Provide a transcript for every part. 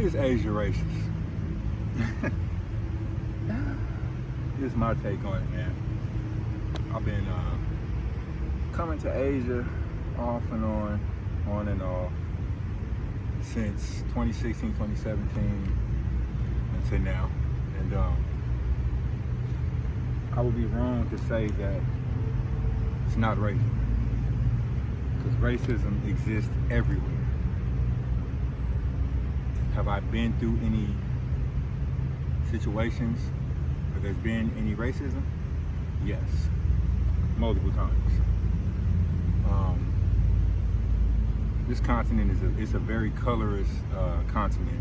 Is Asia racist? This is my take on it, man. I've been coming to Asia off and on and off, since 2016, 2017 until now. And I would be wrong to say that it's not racist, because racism exists everywhere. Have I been through any situations where there's been any racism? Yes, multiple times. This continent is a very colorous continent,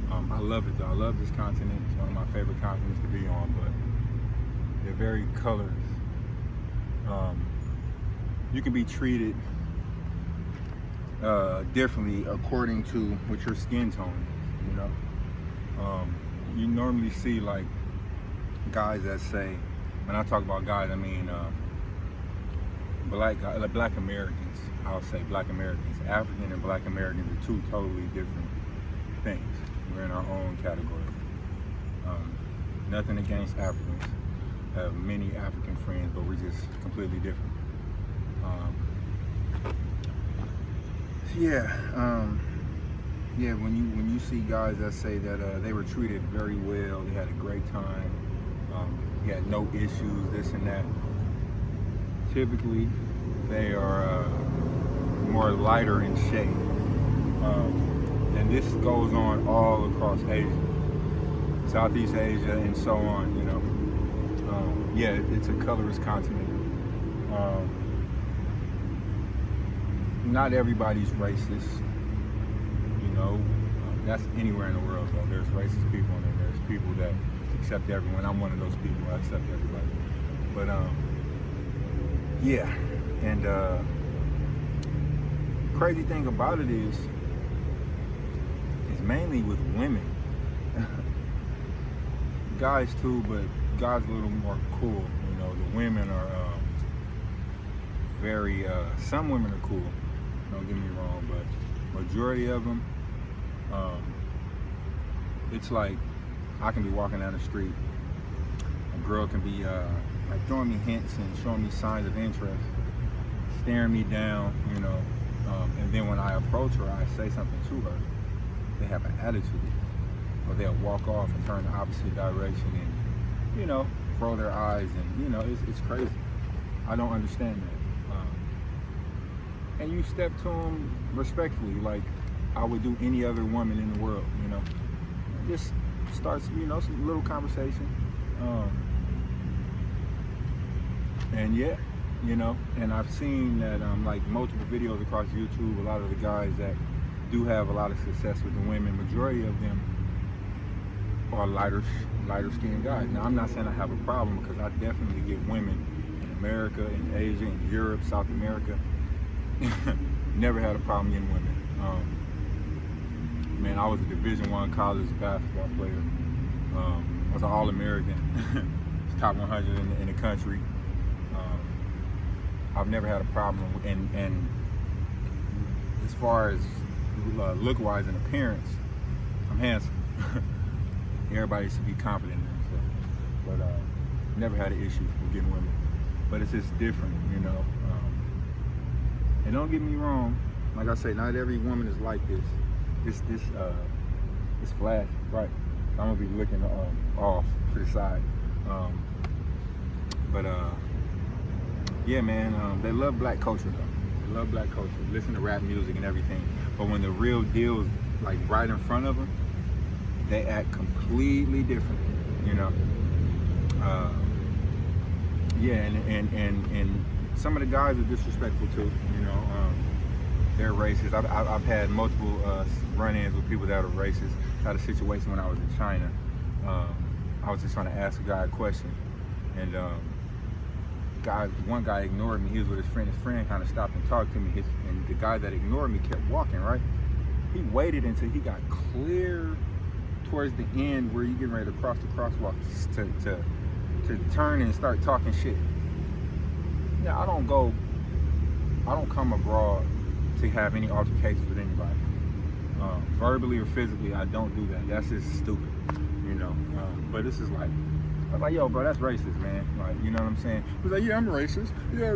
man. I love it though. I love this continent. It's one of my favorite continents to be on, but they're very colorous. You can be treated differently according to what your skin tone is, you know. You normally see like guys that say, when I talk about guys, I mean black Americans. I'll say black Americans. African and black Americans are two totally different things. We're in our own category. Nothing against Africans. I have many African friends, but we're just completely different. Yeah, when you see guys that say that they were treated very well, they had a great time, he had no issues, this and that, typically they are more lighter in shade. And this goes on all across Asia, Southeast Asia, and so on, you know. Yeah, it's a colorless continent. Not everybody's racist, you know. That's anywhere in the world, though. There's racist people and there's people that accept everyone. I'm one of those people. I accept everybody. But yeah, and crazy thing about it is mainly with women. Guys too, but guys a little more cool. You know, the women are very. Some women are cool. Don't get me wrong, but majority of them, it's like I can be walking down the street, a girl can be like throwing me hints and showing me signs of interest, staring me down, you know, and then when I approach her, I say something to her, they have an attitude, or they'll walk off and turn the opposite direction and, you know, roll their eyes, and you know, it's crazy. I don't understand that. And you step to them respectfully, like I would do any other woman in the world, you know. Just starts, you know, some little conversation. And yeah, you know, and I've seen that like multiple videos across YouTube, a lot of the guys that do have a lot of success with the women, majority of them are lighter skinned guys. Now I'm not saying I have a problem, because I definitely get women in America, in Asia, in Europe, South America. Never had a problem getting women. Man, I was a Division I college basketball player. I was an All-American, top 100 in the country. I've never had a problem, and as far as look-wise and appearance, I'm handsome. Everybody should be confident in themselves. But never had an issue with getting women. But it's just different, you know. And don't get me wrong, like I say, not every woman is like this. It's flashy, right? So I'm gonna be looking off to the side. Yeah, man, they love black culture though. They love black culture. Listen to rap music and everything. But when the real deal is like right in front of them, they act completely different, you know. Yeah, and some of the guys are disrespectful too, you know. They're racist. I've had multiple run-ins with people that are racist. I had a situation when I was in China. I was just trying to ask a guy a question, and one guy ignored me. He was with his friend. His friend kind of stopped and talked to me. And the guy that ignored me kept walking, right? He waited until he got clear towards the end where you're getting ready to cross the crosswalk to turn and start talking shit. Now, I don't come abroad to have any altercations with anybody. verbally or physically, I don't do that. That's just stupid, you know. But this is like, I was like, yo, bro, that's racist, man. Like, you know what I'm saying? He was like, yeah, I'm racist. Yeah,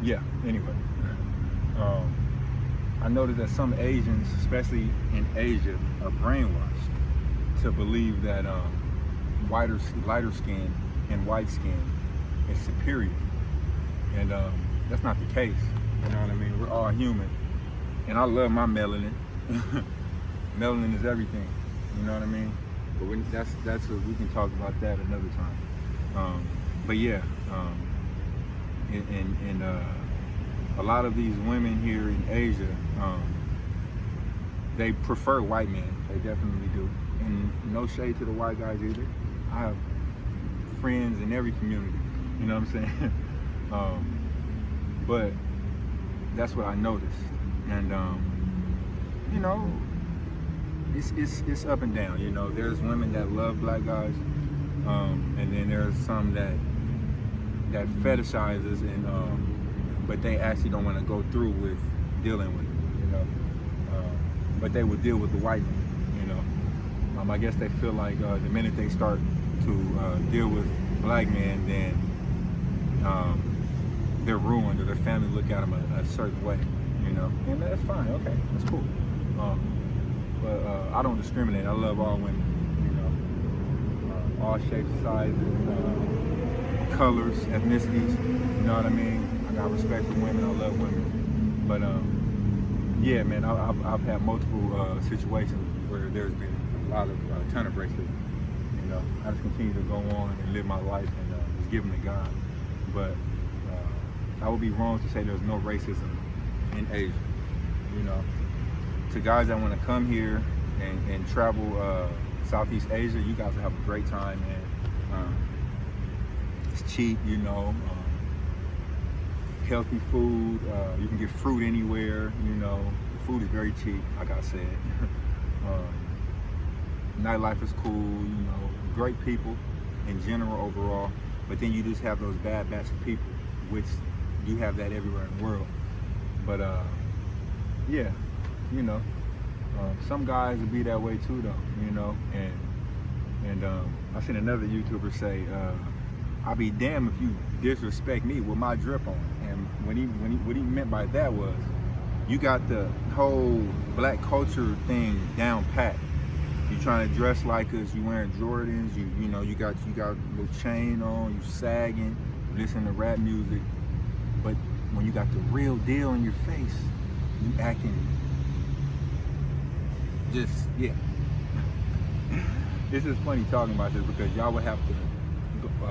yeah. Anyway, I noticed that some Asians, especially in Asia, are brainwashed to believe that lighter skin and white skin is superior, and that's not the case. You know what I mean? We're all human, and I love my melanin. Melanin is everything. You know what I mean? But that's what we can talk about that another time. But yeah, and a lot of these women here in Asia, they prefer white men. They definitely do. And no shade to the white guys either. I have friends in every community. You know what I'm saying? But that's what I noticed. And you know, it's up and down. You know, there's women that love black guys, and then there's some that fetishizes and but they actually don't want to go through with dealing with it, you know. But they would deal with the white man, you know. I guess they feel like the minute they start to deal with black men, then they're ruined, or their family look at them a certain way, you know. And that's fine, okay, that's cool. But I don't discriminate. I love all women, you know, all shapes, sizes, colors, ethnicities, you know what I mean? I got respect for women, I love women. But yeah, man, I've had multiple situations where there's been a ton of racism. You know, I just continue to go on and live my life and just give them to God. But I would be wrong to say there's no racism in Asia, you know. To guys that want to come here and travel Southeast Asia, you guys will have a great time, man. It's cheap, you know, healthy food, you can get fruit anywhere, you know, the food is very cheap, like I said. Nightlife is cool, you know, great people in general overall, but then you just have those bad batch of people, which you have that everywhere in the world. But yeah, you know, some guys will be that way too though, you know, and I seen another YouTuber say, I'll be damned if you disrespect me with my drip on. And what he meant by that was, you got the whole black culture thing down pat. You trying to dress like us, you wearing Jordans, you know, you got a little chain on, you sagging, listening to rap music. But when you got the real deal in your face, you acting just, yeah. This is funny talking about this because y'all would have to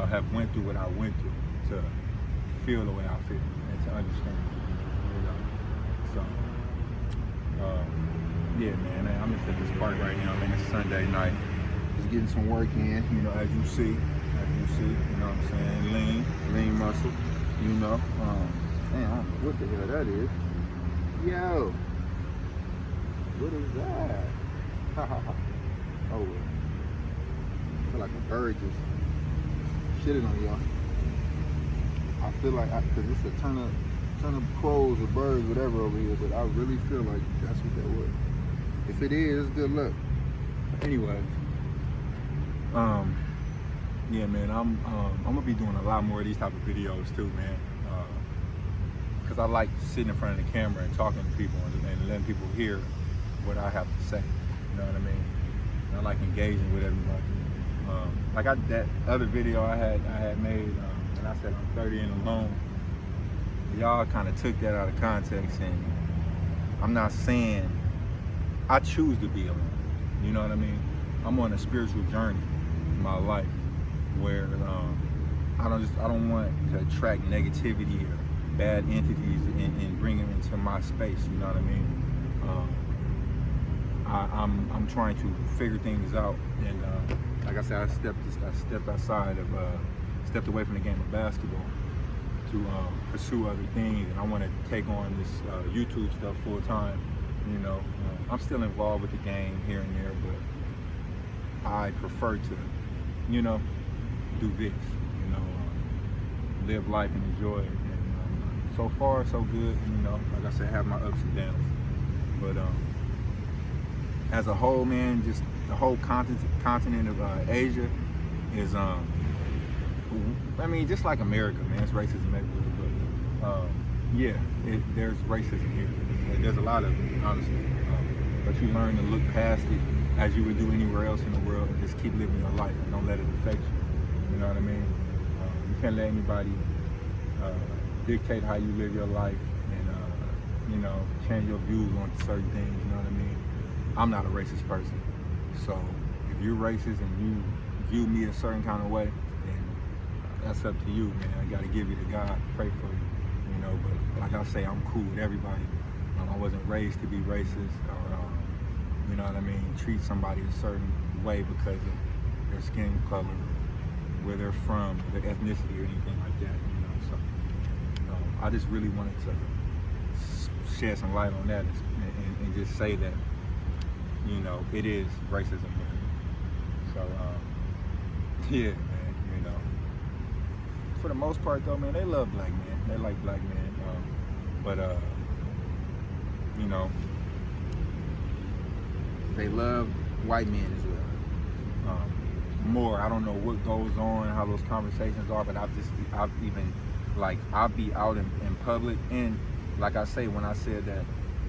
have went through what I went through to feel the way I feel and to understand, you know. So, yeah, man, I'm just at this park right now, man. It's Sunday night. Just getting some work in, you know, as you see, you know what I'm saying? Lean muscle, you know. Man, I don't know what the hell that is. Yo, what is that? Oh, well. I feel like a bird just shitting on y'all. I feel like, cause it's a ton of crows or birds, whatever over here, but I really feel like that's what that was. If it is, good luck. Anyway, yeah, man, I'm gonna be doing a lot more of these type of videos too, man. Cause I like sitting in front of the camera and talking to people and letting people hear what I have to say. You know what I mean? And I like engaging with everybody. Like that other video I had made, and I said I'm 30 and alone. Y'all kind of took that out of context, and I'm not saying I choose to be alone. You know what I mean? I'm on a spiritual journey in my life where I don't want to attract negativity or bad entities and bring them into my space. You know what I mean? I'm trying to figure things out, and like I said, I stepped outside of stepped away from the game of basketball to pursue other things, and I want to take on this YouTube stuff full time. You know, I'm still involved with the game here and there, but I prefer to, you know, do this. You know, live life and enjoy it. And so far, so good. You know, like I said, have my ups and downs. But as a whole, man, just the whole continent of Asia is, I mean, just like America, man, it's racism everywhere. But yeah, there's racism here. There's a lot of it, honestly. But you learn to look past it as you would do anywhere else in the world, and just keep living your life and don't let it affect you. You know what I mean? You can't let anybody dictate how you live your life and you know, change your views on certain things. You know what I mean? I'm not a racist person, so if you're racist and you view me a certain kind of way, then that's up to you, man. I got to give you to God, pray for you, you know. But like I say, I'm cool with everybody. I wasn't raised to be racist or, you know what I mean, treat somebody a certain way because of their skin color, where they're from, their ethnicity, or anything like that, you know. So I just really wanted to shed some light on that and just say that, you know, it is racism here. So yeah, man, you know. For the most part, though, man, they love black men. They like black men, but you know, they love white men as well. More, I don't know what goes on, how those conversations are, but I'll be out in public, and like I say, when I said that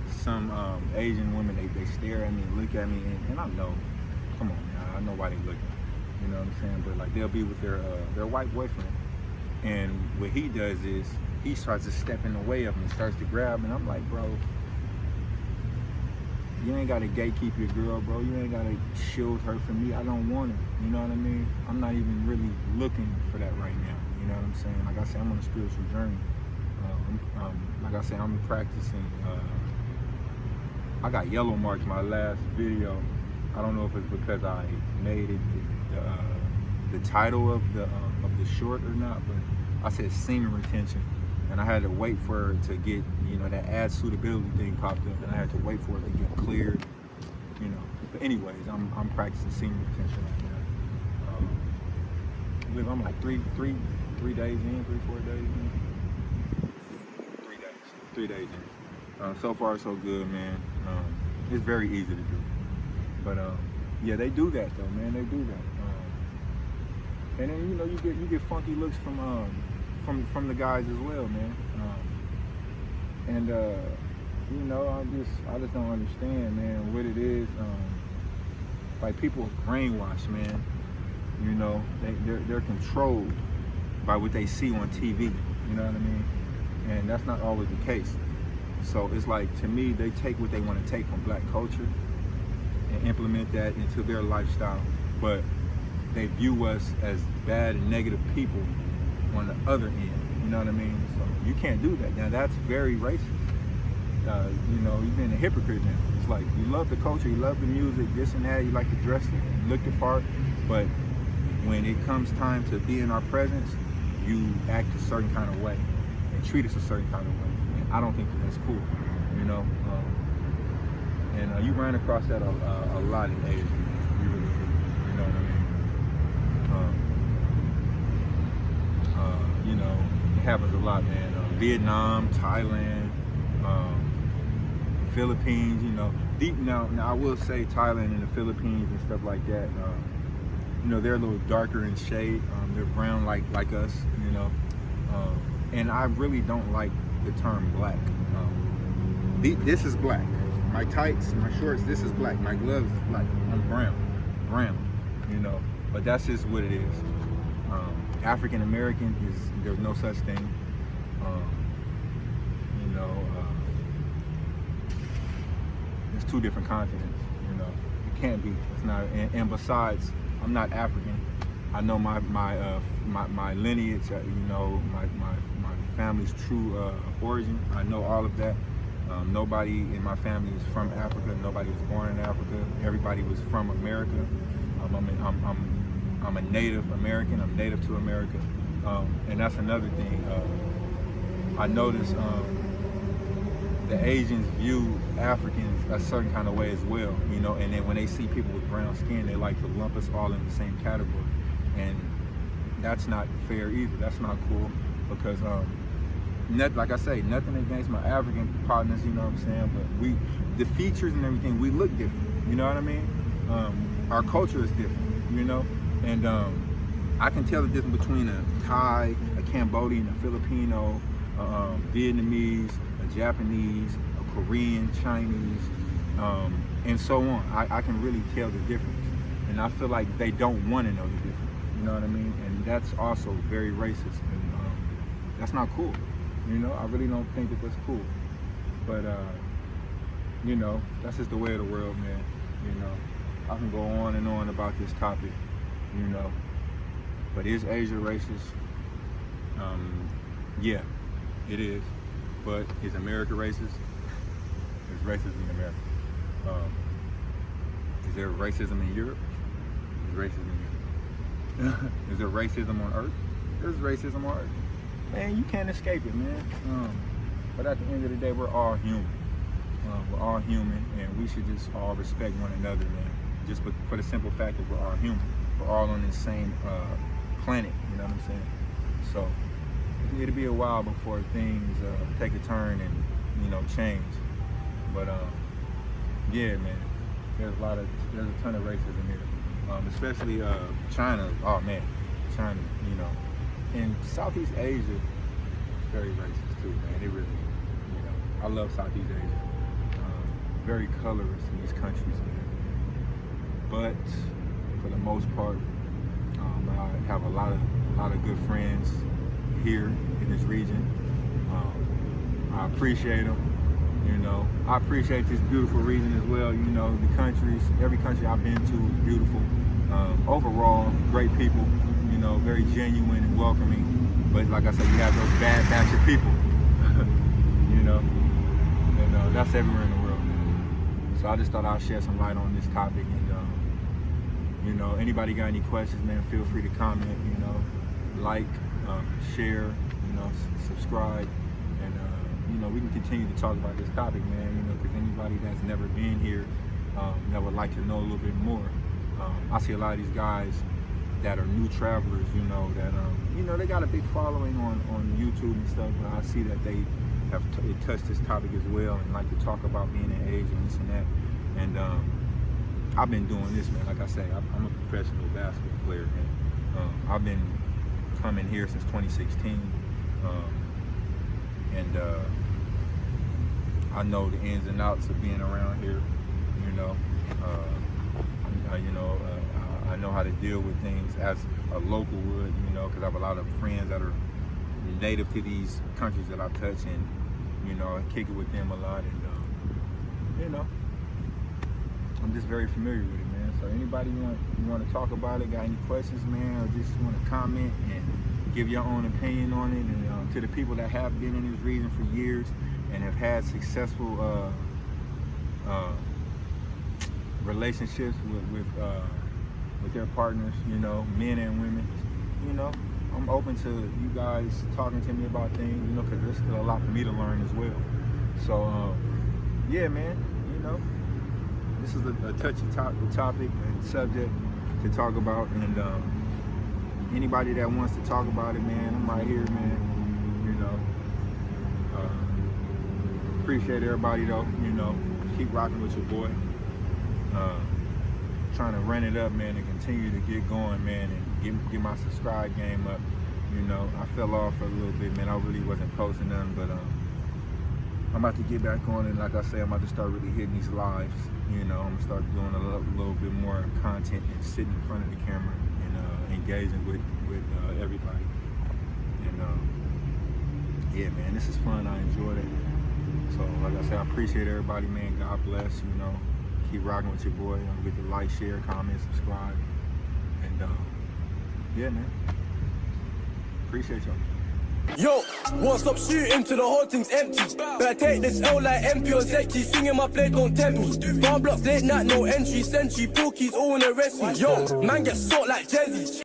some Asian women, they stare at me and look at me, and I know, come on, man, I know why they looking, you know what I'm saying? But like, they'll be with their white boyfriend, and what he does is he starts to step in the way of me, starts to grab, and I'm like, bro, you ain't gotta gatekeep your girl, bro. You ain't gotta shield her from me. I don't want her. You know what I mean? I'm not even really looking for that right now. You know what I'm saying? Like I said, I'm on a spiritual journey. Like I said, I'm practicing. I got yellow marks my last video. I don't know if it's because I made it the title of the short or not, but I said semen retention. And I had to wait for it to get, you know, that ad suitability thing popped up, and I had to wait for it to get cleared, you know. But anyways, I'm practicing semen retention right now. I'm like 3 days in, 3-4 days in. 3 days in. So far so good, man. It's very easy to do. But yeah, they do that though, man. They do that. And then, you know, you get funky looks from the guys as well, man. And you know, I just don't understand, man, what it is. Like, people are brainwashed, man. You know, they're controlled by what they see on TV. You know what I mean? And that's not always the case. So it's like, to me, they take what they want to take from black culture and implement that into their lifestyle, but they view us as bad and negative people on the other end. You know what I mean? So you can't do that. Now, that's very racist. You know, you've been a hypocrite now. It's like, you love the culture, you love the music, this and that, you like to dress and look the part, but when it comes time to be in our presence, you act a certain kind of way and treat us a certain kind of way. And I don't think that's cool, you know? And you run across that a lot in Asia. You really do. You know what I mean? You know, it happens a lot, man. Vietnam, Thailand, Philippines, you know. Now I will say Thailand and the Philippines and stuff like that, you know, they're a little darker in shade. They're brown like us, you know. And I really don't like the term black. This is black. My tights, my shorts, this is black. My gloves is black. I'm brown, you know. But that's just what it is. African American there's no such thing. You know, it's two different continents. You know, it can't be. It's not. And besides, I'm not African. I know my lineage. You know, my family's true origin. I know all of that. Nobody in my family is from Africa. Nobody was born in Africa. Everybody was from America. I'm a Native American. I'm native to America. And that's another thing. I noticed the Asians view Africans a certain kind of way as well, you know, and then when they see people with brown skin, they like to lump us all in the same category. And that's not fair either. That's not cool, because like I say, nothing against my African partners, you know what I'm saying? But the features and everything, we look different. You know what I mean? Our culture is different, you know? And I can tell the difference between a Thai, a Cambodian, a Filipino, Vietnamese, a Japanese, a Korean, Chinese, and so on. I can really tell the difference. And I feel like they don't want to know the difference. You know what I mean? And that's also very racist. And that's not cool. You know, I really don't think that that's cool. But, you know, that's just the way of the world, man. You know, I can go on and on about this topic, you know. But is Asia racist? Yeah, it is. But is America racist? There's racism in America. Is there racism in Europe? There's racism in Europe. Is there racism on Earth? There's racism on Earth. Man, you can't escape it, man. But at the end of the day, we're all human. We're all human, and we should just all respect one another, man. Just for the simple fact that we're all human. We're all on this same planet, you know what I'm saying? So it'll be a while before things take a turn and, you know, change. But yeah, man, there's a ton of racism here, especially China. Oh man, China, you know, and Southeast Asia, very racist too, man. It really, you know, I love Southeast Asia. Very colorist in these countries, man. But for the most part, I have a lot of good friends here in this region. I appreciate them. You know, I appreciate this beautiful region as well. You know, the countries, every country I've been to is beautiful. Overall, great people. You know, very genuine and welcoming. But like I said, you have those bad batch of people. You know, and that's everywhere in the world. So I just thought I'd shed some light on this topic, and you know, anybody got any questions, man, feel free to comment, you know, like, share, you know, subscribe, and you know, we can continue to talk about this topic, man, you know, because anybody that's never been here that would like to know a little bit more. I see a lot of these guys that are new travelers, you know, that you know, they got a big following on YouTube and stuff, but I see that they have touched this topic as well and like to talk about being in Asia and this and that. And I've been doing this, man. Like I say, I'm a professional basketball player, man. I've been coming here since 2016, and I know the ins and outs of being around here. You know, I know how to deal with things as a local would. You know, because I have a lot of friends that are native to these countries that I touch, and you know, I kick it with them a lot, and you know, I'm just very familiar with it, man. So anybody you want to talk about it, got any questions, man, or just want to comment and give your own opinion on it, and to the people that have been in this region for years and have had successful relationships with their partners, you know, men and women, you know, I'm open to you guys talking to me about things, you know, because there's still a lot for me to learn as well. So yeah, man, you know, this is a touchy topic and subject to talk about, and anybody that wants to talk about it, man, I'm right here, man. You know, appreciate everybody though. You know, keep rocking with your boy. Trying to run it up, man, and continue to get going, man, and get my subscribe game up. You know, I fell off for a little bit, man. I really wasn't posting nothing, but I'm about to get back on, and like I say, I'm about to start really hitting these lives. You know, I'm gonna start doing a little bit more content and sitting in front of the camera and engaging with everybody. And yeah, man, this is fun. I enjoyed it. So like I said, I appreciate everybody, man. God bless. You know, keep rocking with your boy. Get the like, share, comment, subscribe, and yeah, man. Appreciate y'all. Yo, won't stop shooting till the whole thing's empty. Better take this L like MP or Zeki. Swinging my blade, don't tempt me. Farm blocks, late night, no entry. Sentry, Porkies, all wanna arrest me. Yo, man gets salt like Jezzy.